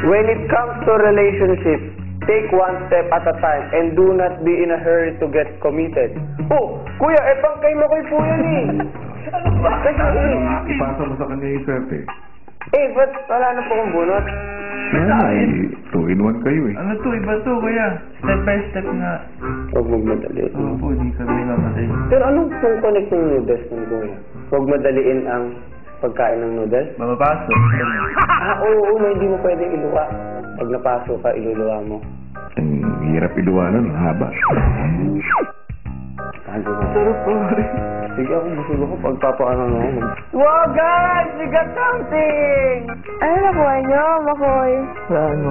When it comes to relationship, take one step at a time and do not be in a hurry to get committed. Oh, kuya, pangkay mo koy po yan eh. Ano ba? Ipasa mo sa kanya yung swerte. Ba't wala na po kong bunot? Ay, 2-in-1 kayo eh. Ano to? Iba to, kuya. Step by step nga. Huwag magmadali. Oo po, hindi kami mamatay. Pero anong pong connect ng noodles ng kuya? Huwag madaliin ang pagkain ng noodles? Mapapasok. Oo, hindi mo pwedeng iluwa. Pag napasok ka, iluluwa mo. Ang hirap iluwanan, ang haba. Sarap po. Sige ako, busog ako pagpapaano mo. Wow guys! We got something! Ano nakuha nyo, Makoy? Ano?